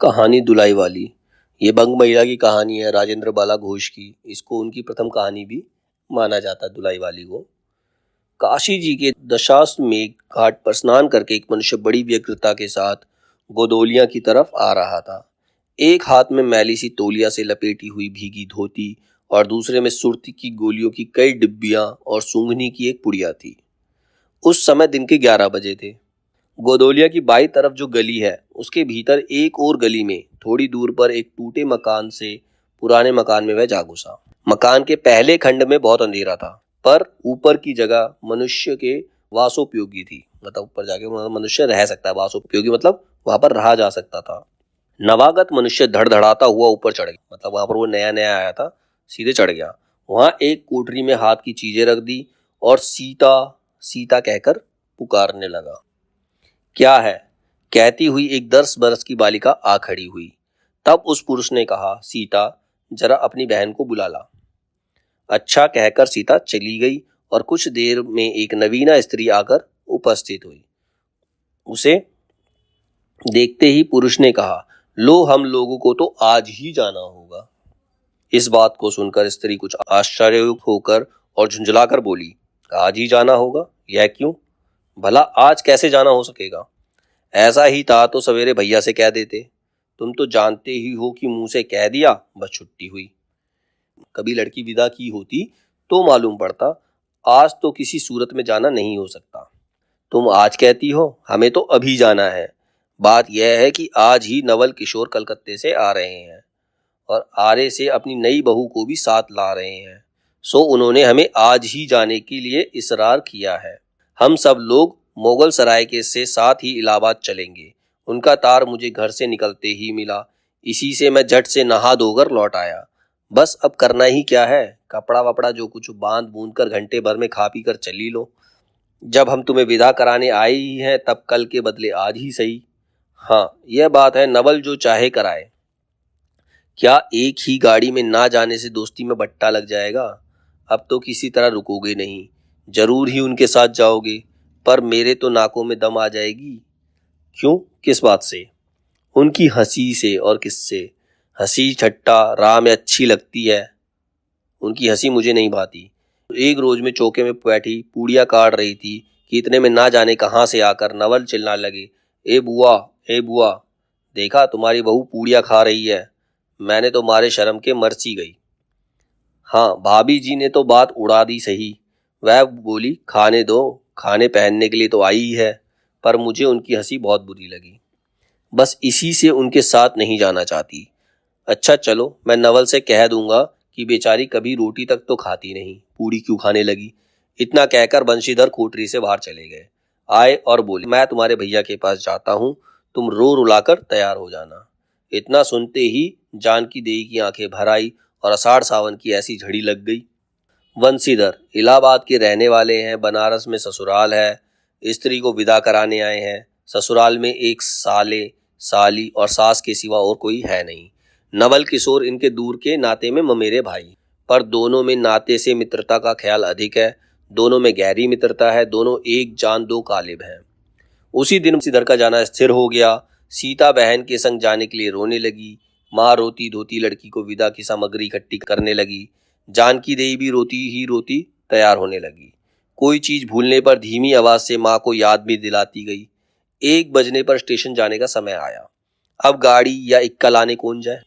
कहानी दुलाई वाली। ये बंग महिला की कहानी है, राजेंद्र बाला घोष की। इसको उनकी प्रथम कहानी भी माना जाता है, दुलाई वाली को। काशी जी के दशाश्वमेध घाट पर स्नान करके एक मनुष्य बड़ी व्यग्रता के साथ गोदोलिया की तरफ आ रहा था। एक हाथ में मैली सी तौलिया से लपेटी हुई भीगी धोती और दूसरे में सुर्ती की गोलियों की कई डिब्बियां और सूंघनी की एक पुड़िया थी। उस समय दिन के 11 बजे थे। गोदोलिया की बाई तरफ जो गली है, उसके भीतर एक और गली में थोड़ी दूर पर एक टूटे मकान से पुराने मकान में वह जा घुसा। मकान के पहले खंड में बहुत अंधेरा था, पर ऊपर की जगह मनुष्य के वासोपयोगी थी। मतलब ऊपर जाके मनुष्य रह सकता है। वासोपयोगी मतलब वहां पर रहा जा सकता था। नवागत मनुष्य धड़धड़ाता हुआ ऊपर चढ़ गया। मतलब वहां पर वो नया नया आया था, सीधे चढ़ गया। वहां एक कोठरी में हाथ की चीजें रख दी और सीता सीता कहकर पुकारने लगा। क्या है? कहती हुई एक 10 बरस की बालिका आ खड़ी हुई। तब उस पुरुष ने कहा, सीता, जरा अपनी बहन को बुला ला। अच्छा कहकर सीता चली गई और कुछ देर में एक नवीना स्त्री आकर उपस्थित हुई। उसे देखते ही पुरुष ने कहा, लो, हम लोगों को तो आज ही जाना होगा। इस बात को सुनकर स्त्री कुछ आश्चर्ययुक्त होकर और झुंझलाकर बोली, आज ही जाना होगा? यह क्यों? भला आज कैसे जाना हो सकेगा? ऐसा ही था तो सवेरे भैया से कह देते। तुम तो जानते ही हो कि मुंह से कह दिया बस छुट्टी हुई। कभी लड़की विदा की होती तो मालूम पड़ता। आज तो किसी सूरत में जाना नहीं हो सकता। तुम आज कहती हो, हमें तो अभी जाना है। बात यह है कि आज ही नवल किशोर कलकत्ते से आ रहे हैं और आरे से अपनी नई बहू को भी साथ ला रहे हैं। सो उन्होंने हमें आज ही जाने के लिए इसरार किया है। हम सब लोग मोगल सराय के से साथ ही इलाहाबाद चलेंगे। उनका तार मुझे घर से निकलते ही मिला। इसी से मैं झट से नहा धोकर लौट आया। बस अब करना ही क्या है, कपड़ा वपड़ा जो कुछ बांध बूंद कर घंटे भर में खा पी कर चली लो। जब हम तुम्हें विदा कराने आए ही हैं, तब कल के बदले आज ही सही। हाँ, यह बात है, नवल जो चाहे कराए। क्या एक ही गाड़ी में ना जाने से दोस्ती में बट्टा लग जाएगा? अब तो किसी तरह रुकोगे नहीं, जरूर ही उनके साथ जाओगे। पर मेरे तो नाकों में दम आ जाएगी। क्यों? किस बात से? उनकी हंसी से। और किससे? हंसी ठट्टा राह में अच्छी लगती है, उनकी हंसी मुझे नहीं भाती। एक रोज में चौके में बैठी पूड़ियाँ काट रही थी कि इतने में ना जाने कहाँ से आकर नवल चिल्लाने लगे, ए बुआ, ए बुआ, देखा तुम्हारी बहू पूड़ियाँ खा रही है। मैंने तो मारे शर्म के मर सी गई। हाँ, भाभी जी ने तो बात उड़ा दी सही। वह बोली, खाने दो, खाने पहनने के लिए तो आई ही है। पर मुझे उनकी हंसी बहुत बुरी लगी। बस इसी से उनके साथ नहीं जाना चाहती। अच्छा चलो, मैं नवल से कह दूंगा कि बेचारी कभी रोटी तक तो खाती नहीं, पूड़ी क्यों खाने लगी। इतना कहकर बंशीधर कोठरी से बाहर चले गए। आए और बोले, मैं तुम्हारे भैया के पास जाता हूँ, तुम रो रुलाकर तैयार हो जाना। इतना सुनते ही जानकी देवी की आंखें भर आई और आषाढ़ सावन की ऐसी झड़ी लग गई। वंशीधर इलाहाबाद के रहने वाले हैं, बनारस में ससुराल है। स्त्री को विदा कराने आए हैं। ससुराल में एक साले, साली और सास के सिवा और कोई है नहीं। नवल किशोर इनके दूर के नाते में ममेरे भाई, पर दोनों में नाते से मित्रता का ख्याल अधिक है। दोनों में गहरी मित्रता है। दोनों एक जान दो कालिब हैं। उसी दिन वंशीधर का जाना स्थिर हो गया। सीता बहन के संग जाने के लिए रोने लगी। माँ रोती धोती लड़की को विदा की सामग्री इकट्ठी करने लगी। जानकी देवी भी रोती ही रोती तैयार होने लगी। कोई चीज भूलने पर धीमी आवाज से माँ को याद भी दिलाती गई। 1 बजने पर स्टेशन जाने का समय आया। अब गाड़ी या इक्का लाने कौन जाए?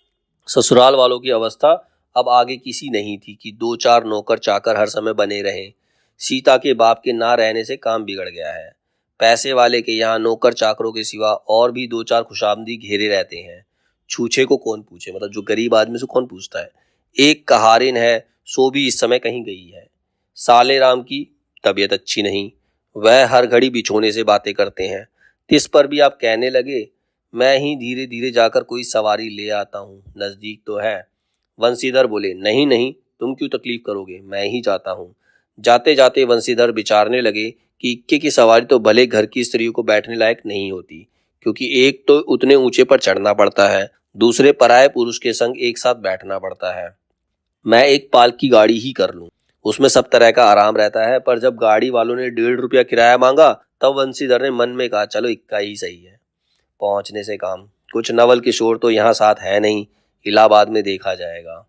ससुराल वालों की अवस्था अब आगे किसी नहीं थी कि 2-4 नौकर चाकर हर समय बने रहें। सीता के बाप के ना रहने से काम बिगड़ गया है। पैसे वाले के यहाँ नौकर चाकरों के सिवा और भी 2-4 खुशामदी घेरे रहते हैं। छूछे को कौन पूछे, मतलब जो गरीब आदमी से कौन पूछता है। एक कहारिन है, सो भी इस समय कहीं गई है। साले राम की तबीयत अच्छी नहीं, वह हर घड़ी बिछोने से बातें करते हैं। तिस पर भी आप कहने लगे, मैं ही धीरे धीरे जाकर कोई सवारी ले आता हूँ, नजदीक तो है। वंशीधर बोले, नहीं नहीं, तुम क्यों तकलीफ करोगे, मैं ही जाता हूँ। जाते जाते वंशीधर विचारने लगे कि इक्के की सवारी तो भले घर की स्त्रियों को बैठने लायक नहीं होती, क्योंकि एक तो उतने ऊंचे पर चढ़ना पड़ता है, दूसरे पराये पुरुष के संग एक साथ बैठना पड़ता है। मैं एक पालक की गाड़ी ही कर लूं, उसमें सब तरह का आराम रहता है। पर जब गाड़ी वालों ने 1.5 रुपया किराया मांगा, तब वंशीधर ने मन में कहा, चलो इक्का ही सही है, पहुंचने से काम। कुछ नवल किशोर तो यहाँ साथ है नहीं, इलाहाबाद में देखा जाएगा।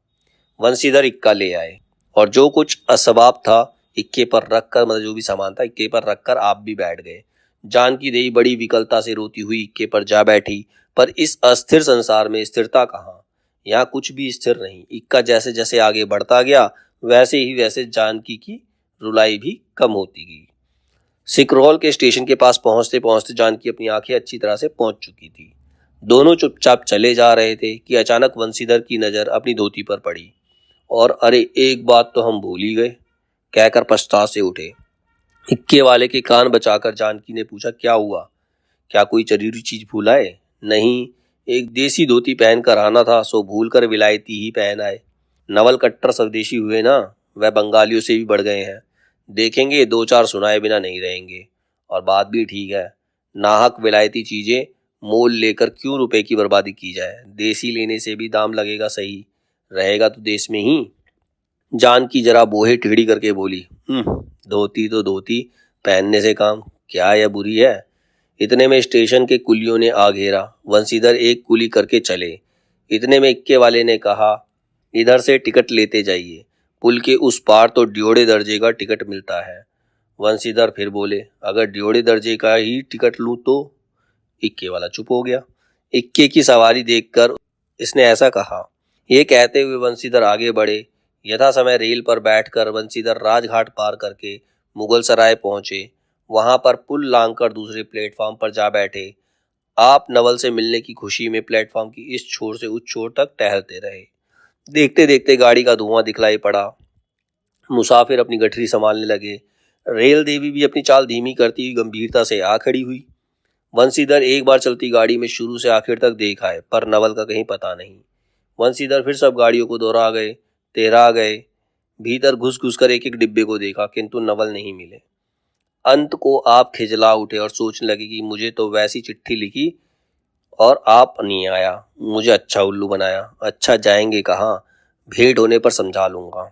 वंशीधर इक्का ले आए और जो कुछ असबाब था इक्के पर रखकर, मतलब जो भी सामान था इक्के पर रखकर आप भी बैठ गए। जानकी देवी बड़ी विकलता से रोती हुई इक्के पर जा बैठी, पर इस अस्थिर संसार में स्थिरता कहाँ, यहाँ कुछ भी स्थिर नहीं। इक्का जैसे जैसे आगे बढ़ता गया वैसे ही वैसे जानकी की रुलाई भी कम होती गई। सिकरौल के स्टेशन के पास पहुंचते पहुंचते जानकी अपनी आंखें अच्छी तरह से पहुंच चुकी थी। दोनों चुपचाप चले जा रहे थे कि अचानक वंशीधर की नजर अपनी धोती पर पड़ी और अरे एक बात तो हम भूल ही गए कहकर पछतावा से उठे। इक्के वाले के कान बचाकर जानकी ने पूछा, क्या हुआ, क्या कोई जरूरी चीज भूला है? नहीं, एक देसी धोती पहन कर आना था, सो भूल कर विलायती ही पहन आए। नवल कट्टर स्वदेशी हुए ना, वह बंगालियों से भी बढ़ गए हैं। देखेंगे दो चार सुनाए बिना नहीं रहेंगे। और बात भी ठीक है, नाहक विलायती चीजें मोल लेकर क्यों रुपए की बर्बादी की जाए, देसी लेने से भी दाम लगेगा, सही रहेगा तो देश में ही। जानकी जरा बोहे टेढ़ी करके बोली, धोती तो धोती, पहनने से काम क्या यह बुरी है? इतने में स्टेशन के कुलियों ने आ घेरा। वंशीधर एक कुली करके चले। इतने में इक्के वाले ने कहा, इधर से टिकट लेते जाइए, पुल के उस पार तो ड्योढ़े दर्जे का टिकट मिलता है। वंशीधर फिर बोले, अगर ड्योढ़े दर्जे का ही टिकट लूं तो? इक्के वाला चुप हो गया। इक्के की सवारी देखकर इसने ऐसा कहा। ये कहते हुए वंशीधर आगे बढ़े। यथा समय रेल पर बैठकर वंशीधर राजघाट पार करके मुगल सराय पहुंचे। वहां पर पुल लांघकर दूसरे प्लेटफॉर्म पर जा बैठे। आप नवल से मिलने की खुशी में प्लेटफॉर्म की इस छोर से उस छोर तक टहलते रहे। देखते देखते गाड़ी का धुआं दिखलाई पड़ा। मुसाफिर अपनी गठरी संभालने लगे। रेल देवी भी अपनी चाल धीमी करती हुई गंभीरता से आ खड़ी हुई। वंशीधर एक बार चलती गाड़ी में शुरू से आखिर तक देखा है, पर नवल का कहीं पता नहीं। वंशीधर फिर सब गाड़ियों को दोहरा गए, तेरा गए, भीतर घुस घुस कर एक एक डिब्बे को देखा, किंतु नवल नहीं मिले। अंत को आप खिजला उठे और सोचने लगे कि मुझे तो वैसी चिट्ठी लिखी और आप नहीं आया, मुझे अच्छा उल्लू बनाया। अच्छा जाएंगे कहाँ, भेंट होने पर समझा लूंगा।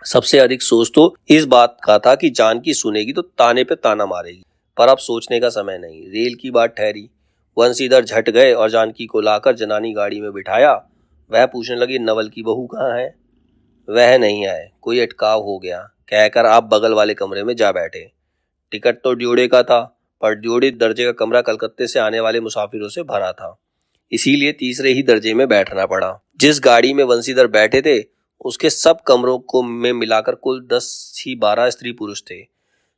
सबसे अधिक सोच तो इस बात का था कि जानकी सुनेगी तो ताने पे ताना मारेगी, पर अब सोचने का समय नहीं। रेल की बात ठहरी। वंशीधर झट गए और जानकी को लाकर जनानी गाड़ी में बिठाया। वह पूछने लगी, नवल की बहू कहाँ है? वह नहीं आए, कोई अटकाव हो गया कहकर आप बगल वाले कमरे में जा बैठे। टिकट तो ड्योढ़े का था, पर ड्योढ़े दर्जे का कमरा कलकत्ते से आने वाले मुसाफिरों से भरा था, इसीलिए तीसरे ही दर्जे में बैठना पड़ा। जिस गाड़ी में वंशीधर बैठे थे उसके सब कमरों को में मिलाकर कुल 10 ही 12 स्त्री पुरुष थे।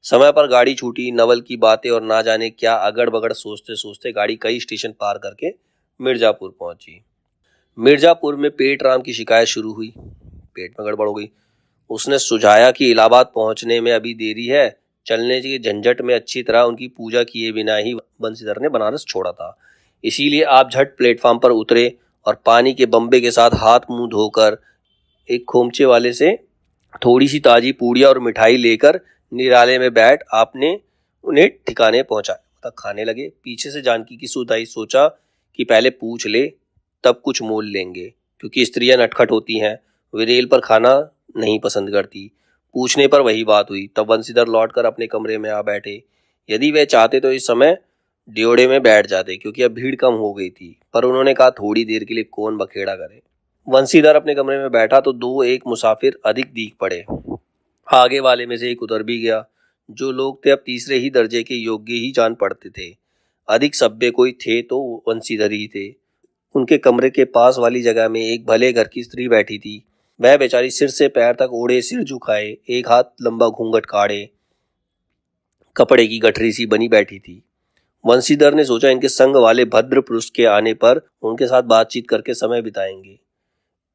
समय पर गाड़ी छूटी। नवल की बातें और ना जाने क्या अगड़ बगड़ सोचते सोचते गाड़ी कई स्टेशन पार करके मिर्जापुर पहुंची। मिर्जापुर में पेट राम की शिकायत शुरू हुई। पेट में गड़बड़ हो गई। उसने सुझाया कि इलाहाबाद पहुंचने में अभी देरी है, चलने के झंझट में अच्छी तरह उनकी पूजा किए बिना ही बंशीधर ने बनारस छोड़ा था। इसीलिए आप झट प्लेटफॉर्म पर उतरे और पानी के बम्बे के साथ हाथ मुंह धोकर एक खोमचे वाले से थोड़ी सी ताजी पूड़ियाँ और मिठाई लेकर निराले में बैठ आपने उन्हें ठिकाने पहुंचाया। तक खाने लगे। पीछे से जानकी की सुध आई। सोचा कि पहले पूछ ले, तब कुछ मोल लेंगे, क्योंकि स्त्रियां नटखट होती हैं, वे रेल पर खाना नहीं पसंद करती। पूछने पर वही बात हुई। तब वंशीधर लौटकर अपने कमरे में आ बैठे। यदि वे चाहते तो इस समय ड्योढ़े में बैठ जाते, क्योंकि अब भीड़ कम हो गई थी, पर उन्होंने कहा थोड़ी देर के लिए कौन बखेड़ा करे। वंशीधर अपने कमरे में बैठा तो दो एक मुसाफिर अधिक दीख पड़े। आगे वाले में से एक उतर भी गया। जो लोग थे अब तीसरे ही दर्जे के योग्य ही जान पड़ते थे। अधिक सभ्य कोई थे तो वंशीधर ही थे। उनके कमरे के पास वाली जगह में एक भले घर की स्त्री बैठी थी। वह बेचारी सिर से पैर तक ओढ़े, सिर झुकाए, एक हाथ लंबा घूंघट काढ़े, कपड़े की गठरी सी बनी बैठी थी। वंशीधर ने सोचा इनके संग वाले भद्र पुरुष के आने पर उनके साथ बातचीत करके समय बिताएंगे।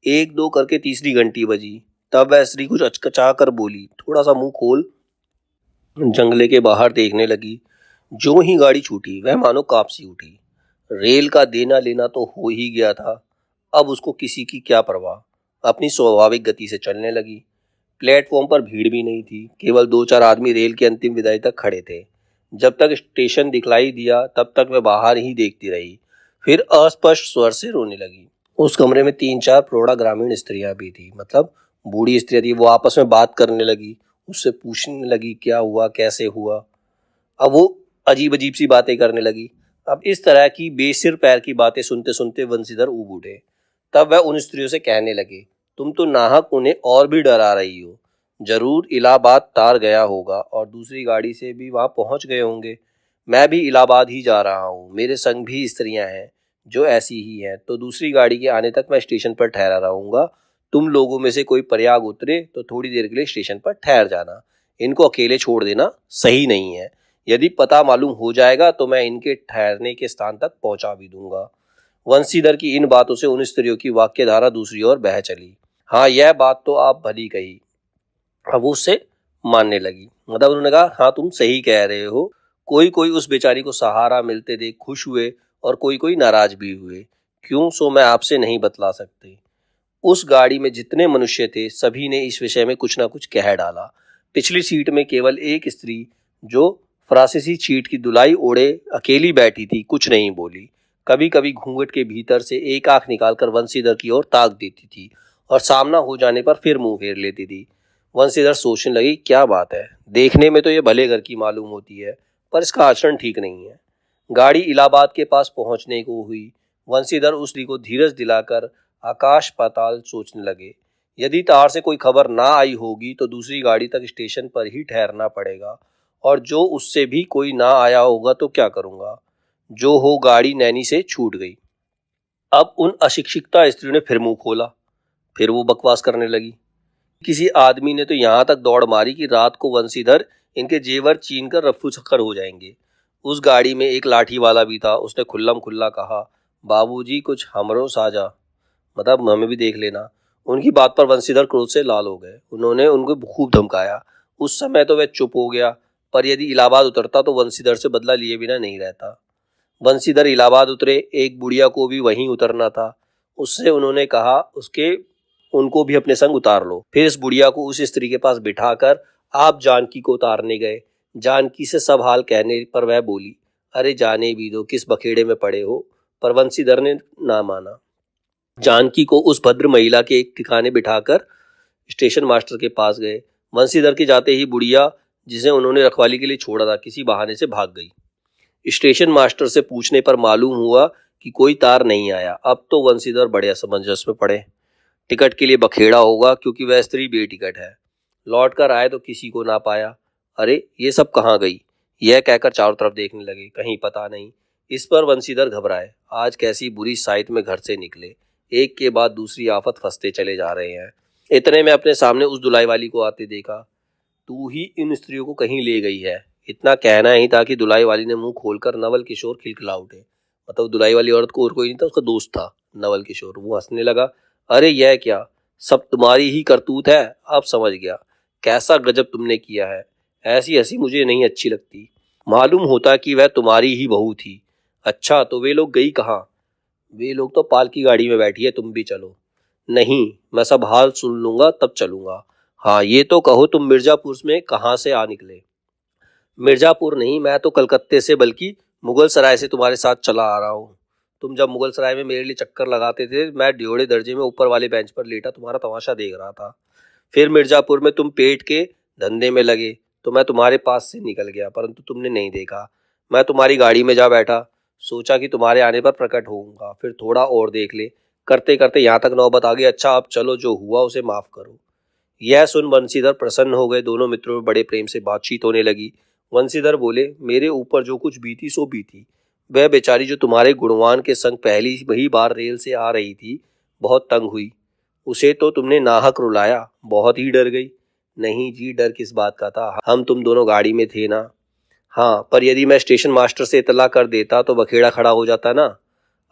एक दो करके तीसरी घंटी बजी। तब वह स्त्री कुछ अचकचा कर बोली, थोड़ा सा मुंह खोल। जंगले के बाहर देखने लगी। जो ही गाड़ी छूटी वह मानो कांप सी उठी। रेल का देना लेना तो हो ही गया था, अब उसको किसी की क्या परवाह। अपनी स्वाभाविक गति से चलने लगी। प्लेटफॉर्म पर भीड़ भी नहीं थी, केवल दो चार आदमी रेल की अंतिम विदाई तक खड़े थे। जब तक स्टेशन दिखलाई दिया तब तक वह बाहर ही देखती रही, फिर अस्पष्ट स्वर से रोने लगी। उस कमरे में 3-4 प्रौढ़ा ग्रामीण स्त्रियां भी थी, मतलब बूढ़ी स्त्रियां थी। वो आपस में बात करने लगी, उससे पूछने लगी क्या हुआ, कैसे हुआ। अब वो अजीब अजीब सी बातें करने लगी। अब इस तरह की बेसिर पैर की बातें सुनते सुनते वंशीधर ऊब उठे। तब वह उन स्त्रियों से कहने लगे, तुम तो नाहक उन्हें और भी डरा रही हो। जरूर इलाहाबाद तार गया होगा और दूसरी गाड़ी से भी वहां पहुंच गए होंगे। मैं भी इलाहाबाद ही जा रहा हूँ, मेरे संग भी स्त्रियां हैं जो ऐसी ही हैं, तो दूसरी गाड़ी के आने तक मैं स्टेशन पर ठहरा रहूंगा। तुम लोगों में से कोई प्रयाग उतरे तो थोड़ी देर के लिए स्टेशन पर ठहर जाना। इनको अकेले छोड़ देना सही नहीं है। यदि पता मालूम हो जाएगा तो मैं इनके ठहरने के स्थान तक पहुंचा भी दूंगा। वंशीधर की इन बातों से उन स्त्रियों की वाक्य धारा दूसरी ओर बह चली। हाँ, यह बात तो आप भली कही। अब वो उससे मानने लगी। मतलब उन्होंने कहा, हाँ तुम सही कह रहे हो। कोई कोई उस बेचारी को सहारा मिलते देख खुश हुए और कोई कोई नाराज भी हुए। क्यों, सो मैं आपसे नहीं बतला सकते। उस गाड़ी में जितने मनुष्य थे सभी ने इस विषय में कुछ ना कुछ कह डाला। पिछली सीट में केवल एक स्त्री जो फ्रांसीसी सीट की दुलाई ओढ़े अकेली बैठी थी कुछ नहीं बोली। कभी कभी घूंघट के भीतर से एक आंख निकालकर वंशीधर की ओर ताक देती थी और सामना हो जाने पर फिर मुंह फेर लेती थी। वंशीधर सोचने लगी, क्या बात है, देखने में तो ये भले घर की मालूम होती है पर इसका आचरण ठीक नहीं है। गाड़ी इलाहाबाद के पास पहुंचने को हुई। वंशीधर उस स्त्री को धीरज दिलाकर आकाश पाताल सोचने लगे। यदि तार से कोई खबर ना आई होगी तो दूसरी गाड़ी तक स्टेशन पर ही ठहरना पड़ेगा, और जो उससे भी कोई ना आया होगा तो क्या करूंगा। जो हो, गाड़ी नैनी से छूट गई। अब उन अशिक्षिता स्त्रियों ने फिर मुंह खोला। फिर वो बकवास करने लगी। किसी आदमी ने तो यहां तक दौड़ मारी कि रात को वंशीधर इनके जेवर छीन कर रफ्फू चक्कर हो जाएंगे। उस गाड़ी में एक लाठी वाला भी था। उसने खुल्लम खुल्ला कहा, बाबूजी कुछ हमरो साजा, मतलब हमें भी देख लेना। उनकी बात पर वंशीधर क्रोध से लाल हो गए। उन्होंने उनको खूब धमकाया। उस समय तो वह चुप हो गया, पर यदि इलाहाबाद उतरता तो वंशीधर से बदला लिए बिना नहीं रहता। वंशीधर इलाहाबाद उतरे। एक बुढ़िया को भी वहीं उतरना था। उससे उन्होंने कहा, उसके उनको भी अपने संग उतार लो। फिर इस बुढ़िया को उस स्त्री के पास बिठाकर आप जानकी को उतारने गए। जानकी से सब हाल कहने पर वह बोली, अरे जाने भी दो, किस बखेड़े में पड़े हो। पर वंशीधर ने ना माना। जानकी को उस भद्र महिला के एक ठिकाने बिठाकर स्टेशन मास्टर के पास गए। वंशीधर के जाते ही बुढ़िया, जिसे उन्होंने रखवाली के लिए छोड़ा था, किसी बहाने से भाग गई। स्टेशन मास्टर से पूछने पर मालूम हुआ कि कोई तार नहीं आया। अब तो वंशीधर बड़े असमंजस में पड़े। टिकट के लिए बखेड़ा होगा क्योंकि वह स्त्री बेटिकट है। लौट कर आए तो किसी को ना पाया। अरे ये सब कहाँ गई, यह कहकर चारों तरफ देखने लगे, कहीं पता नहीं। इस पर वंशीधर घबराए। आज कैसी बुरी साइत में घर से निकले, एक के बाद दूसरी आफत फंसते चले जा रहे हैं। इतने में अपने सामने उस दुलाई वाली को आते देखा। तू ही इन स्त्रियों को कहीं ले गई है। इतना कहना ही था कि दुलाई वाली ने मुंह खोलकर नवल किशोर खिलखिला उठे। मतलब दुलाई वाली औरत को और कोई नहीं था, उसका दोस्त था नवल किशोर। वो हंसने लगा, अरे यह क्या, सब तुम्हारी ही करतूत है। अब समझ गया, कैसा गजब तुमने किया है। ऐसी हंसी मुझे नहीं अच्छी लगती। मालूम होता कि वह तुम्हारी ही बहू थी। अच्छा, तो वे लोग गई कहाँ। वे लोग तो पालकी गाड़ी में बैठी है, तुम भी चलो। नहीं, मैं सब हाल सुन लूंगा तब चलूंगा। हाँ ये तो कहो, तुम मिर्जापुर में कहाँ से आ निकले। मिर्जापुर नहीं, मैं तो कलकत्ते से, बल्कि मुगल सराय से तुम्हारे साथ चला आ रहा हूँ। तुम जब मुगल सराय में मेरे लिए चक्कर लगाते थे, मैं ड्योढ़े दर्जे में ऊपर वाले बेंच पर लेटा तुम्हारा तमाशा देख रहा था। फिर मिर्जापुर में तुम पेट के धंधे में लगे तो मैं तुम्हारे पास से निकल गया, परंतु तुमने नहीं देखा। मैं तुम्हारी गाड़ी में जा बैठा, सोचा कि तुम्हारे आने पर प्रकट होऊंगा, फिर थोड़ा और देख ले। करते करते यहाँ तक नौबत आ गई। अच्छा अब चलो, जो हुआ उसे माफ करो। यह सुन वंशीधर प्रसन्न हो गए। दोनों मित्रों में बड़े प्रेम से बातचीत होने लगी। वंशीधर बोले, मेरे ऊपर जो कुछ बीती सो बीती। वह बेचारी जो तुम्हारे गुणवान के संग पहली वही बार रेल से आ रही थी, बहुत तंग हुई। उसे तो तुमने नाहक रुलाया, बहुत ही डर गई। नहीं जी, डर किस बात का था, हम तुम दोनों गाड़ी में थे ना। हाँ, पर यदि मैं स्टेशन मास्टर से इतला कर देता तो बखेड़ा खड़ा हो जाता ना।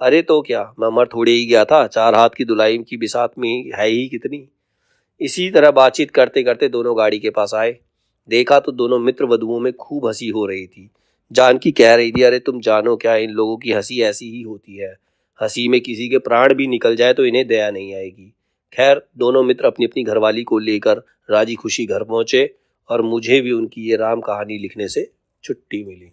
अरे तो क्या, मैं मर थोड़े ही गया था, 4 हाथ की दुलाई की बिसात में है ही कितनी। इसी तरह बातचीत करते करते दोनों गाड़ी के पास आए। देखा तो दोनों मित्र वधुओं में खूब हंसी हो रही थी। जानकी कह रही थी, अरे तुम जानो क्या, इन लोगों की हंसी ऐसी ही होती है। हंसी में किसी के प्राण भी निकल जाए तो इन्हें दया नहीं आएगी। खैर, दोनों मित्र अपनी अपनी घरवाली को लेकर राजी खुशी घर पहुंचे और मुझे भी उनकी ये राम कहानी लिखने से छुट्टी मिली।